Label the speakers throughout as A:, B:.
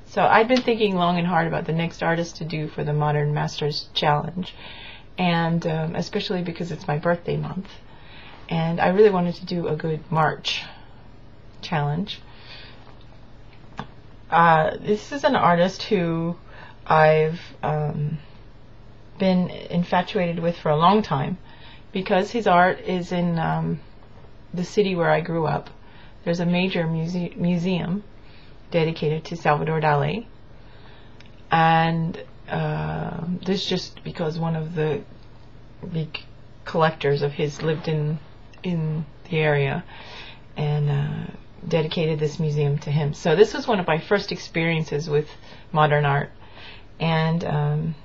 A: So I've been thinking long and hard about the next artist to do for the Modern Masters Challenge, and especially because it's my birthday month, and I really wanted to do a good March challenge. This is an artist who I've been infatuated with for a long time, because his art is in the city where I grew up. There's a major museum dedicated to Salvadore Dali, and this just because one of the big collectors of his lived in the area and dedicated this museum to him. So this was one of my first experiences with modern art, and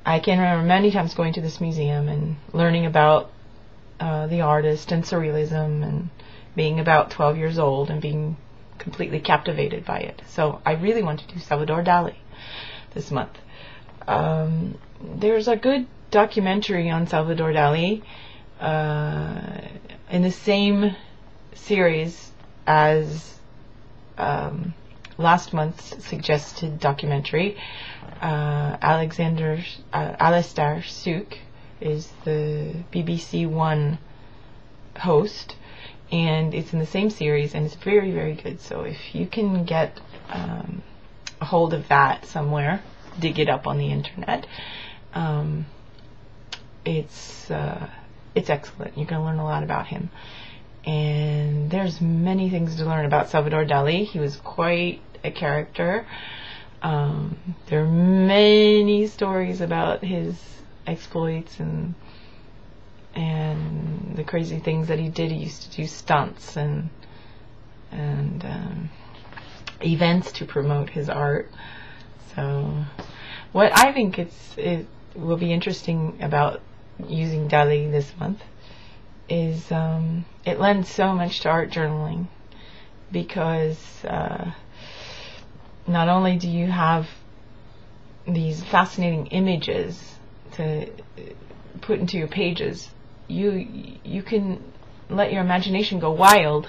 A: I can remember many times going to this museum and learning about the artist and surrealism, and being about 12 years old and being completely captivated by it. So I really want to do Salvadore Dali this month. There's a good documentary on Salvadore Dali in the same series as last month's suggested documentary. Alistair Sooke is the BBC One host, and it's in the same series, and it's very, very good. So if you can get a hold of that somewhere, dig it up on the internet, it's excellent. You're going to learn a lot about him, and there's many things to learn about Salvadore Dali. He was quite a character. There are many stories about his exploits and the crazy things that he did. He used to do stunts and events to promote his art. So what I think it will be interesting about using Dali this month is it lends so much to art journaling, because not only do you have these fascinating images to put into your pages, you can let your imagination go wild.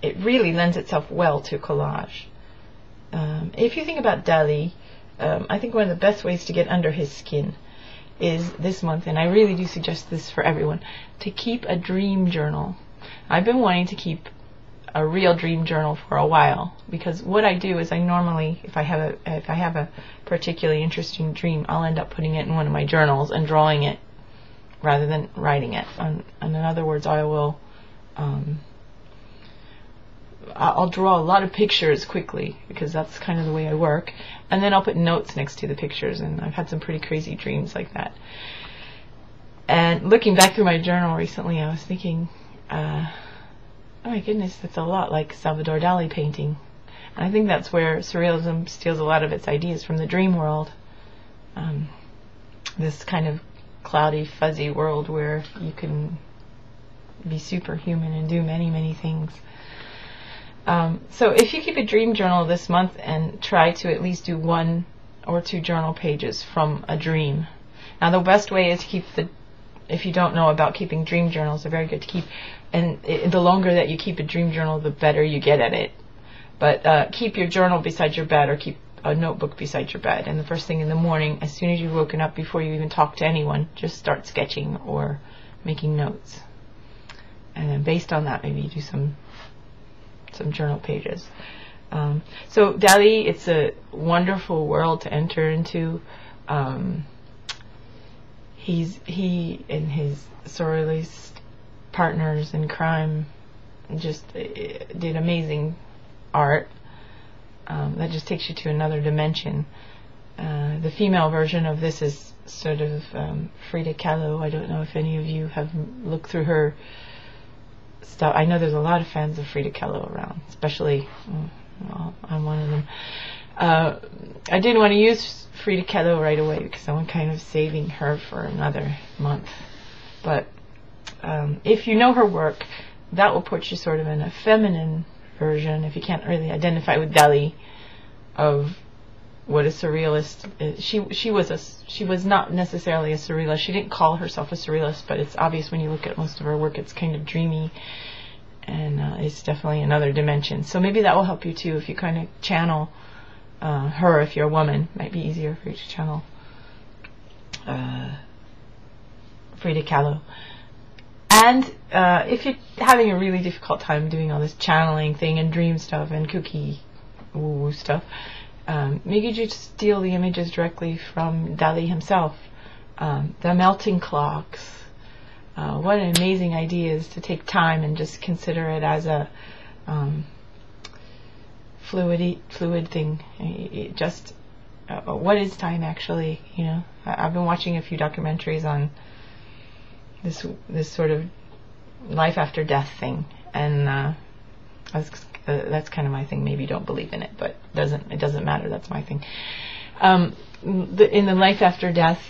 A: It really lends itself well to collage. If you think about Dali, I think one of the best ways to get under his skin is this month, and I really do suggest this for everyone, to keep a dream journal. I've been wanting to keep a real dream journal for a while, because what I do is I normally, if I have a particularly interesting dream, I'll end up putting it in one of my journals and drawing it rather than writing it. And in other words, I'll draw a lot of pictures quickly, because that's kind of the way I work, and then I'll put notes next to the pictures, and I've had some pretty crazy dreams like that. And looking back through my journal recently, I was thinking, oh my goodness, that's a lot like Salvadore Dali painting. And I think that's where surrealism steals a lot of its ideas from the dream world. This kind of cloudy, fuzzy world where you can be superhuman and do many, many things. So if you keep a dream journal this month and try to at least do 1 or 2 journal pages from a dream. Now the best way is to keep if you don't know about keeping dream journals, they're very good to keep, and the longer that you keep a dream journal, the better you get at it. But keep your journal beside your bed, or keep a notebook beside your bed, and the first thing in the morning, as soon as you've woken up, before you even talk to anyone, just start sketching or making notes. And then based on that, maybe you do some journal pages. So Dali, it's a wonderful world to enter into. He and his surrealist partners in crime just did amazing art that just takes you to another dimension. The female version of this is sort of Frida Kahlo. I don't know if any of you have looked through her stuff. I know there's a lot of fans of Frida Kahlo around, especially, well, I'm one of them. I didn't want to use Frida Kahlo right away because I'm kind of saving her for another month. But if you know her work, that will put you sort of in a feminine version, if you can't really identify with Dali, of what a surrealist is. She was not necessarily a surrealist. She didn't call herself a surrealist, but it's obvious when you look at most of her work. It's kind of dreamy and it's definitely another dimension. So maybe that will help you too if you kind of channel her. If you're a woman, it might be easier for you to channel Frida Kahlo. And if you're having a really difficult time doing all this channeling thing and dream stuff and kooky woo-woo stuff, maybe you just steal the images directly from Dali himself. The melting clocks. What an amazing idea is to take time and just consider it as a fluid thing. Just what is time actually? You know, I've been watching a few documentaries on this sort of life after death thing, and that's kind of my thing. Maybe you don't believe in it, but it doesn't matter. That's my thing. In the life after death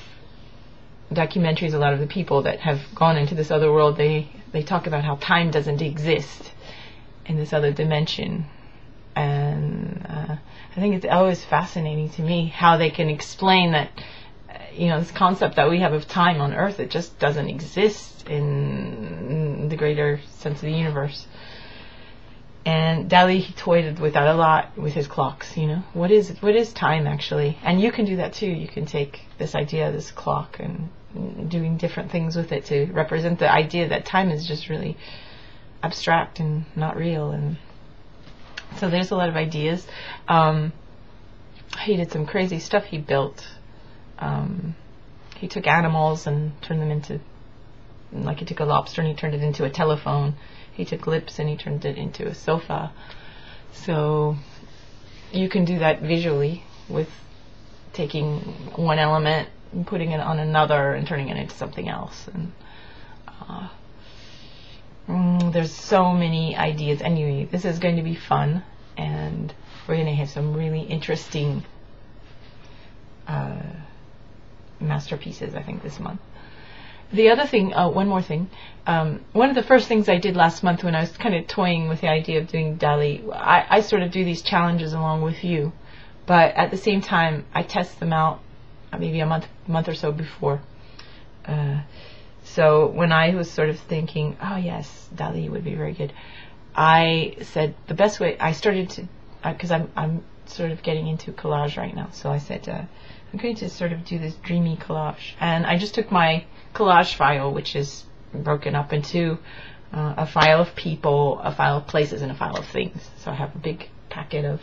A: documentaries, a lot of the people that have gone into this other world, they talk about how time doesn't exist in this other dimension, and I think it's always fascinating to me how they can explain that. This concept that we have of time on Earth, it just doesn't exist in the greater sense of the universe. And Dali, he toyed with that a lot with his clocks. What is time actually? And you can do that too. You can take this idea, this clock, and doing different things with it to represent the idea that time is just really abstract and not real. And so there's a lot of ideas. He did some crazy stuff. He built. He took animals and turned them into, like he took a lobster and he turned it into a telephone. He took lips and he turned it into a sofa. So you can do that visually with taking one element and putting it on another and turning it into something else. And there's so many ideas. Anyway, this is going to be fun, and we're going to have some really interesting masterpieces, I think, this month. The other thing, one more thing, one of the first things I did last month when I was kind of toying with the idea of doing Dali, I sort of do these challenges along with you, but at the same time I test them out maybe a month or so before. So when I was sort of thinking, oh yes, Dali would be very good, I said the best way, I started to, because I'm sort of getting into collage right now, so I said I'm going to sort of do this dreamy collage. And I just took my collage file, which is broken up into a file of people, a file of places, and a file of things. So I have a big packet of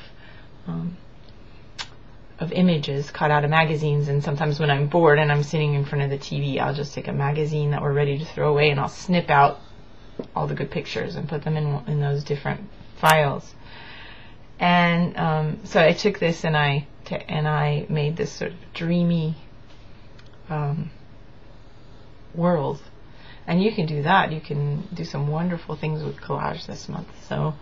A: images cut out of magazines, and sometimes when I'm bored and I'm sitting in front of the TV, I'll just take a magazine that we're ready to throw away and I'll snip out all the good pictures and put them in those different files. And so I took this and I made this sort of dreamy world. And you can do that. You can do some wonderful things with collage this month. So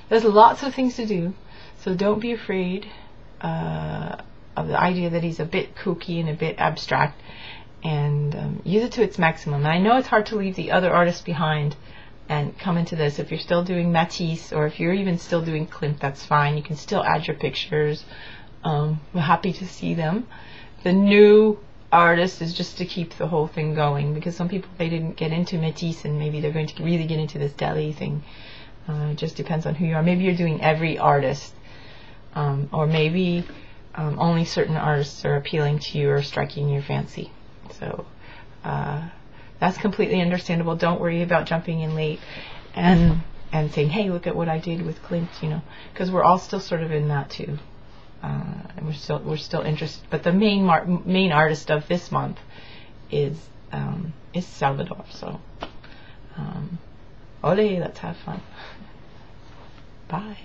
A: there's lots of things to do. So don't be afraid of the idea that he's a bit kooky and a bit abstract, and use it to its maximum. And I know it's hard to leave the other artists behind and come into this. If you're still doing Matisse, or if you're even still doing Klimt, that's fine. You can still add your pictures. We're happy to see them. The new artist is just to keep the whole thing going, because some people, they didn't get into Matisse and maybe they're going to really get into this Dali thing. It just depends on who you are. Maybe you're doing every artist, or maybe only certain artists are appealing to you or striking your fancy. So that's completely understandable. Don't worry about jumping in late and saying, hey, look at what I did with Klimt, because we're all still sort of in that too. And we're still interested. But the main artist of this month is Salvadore. So, ole, let's have fun. Bye.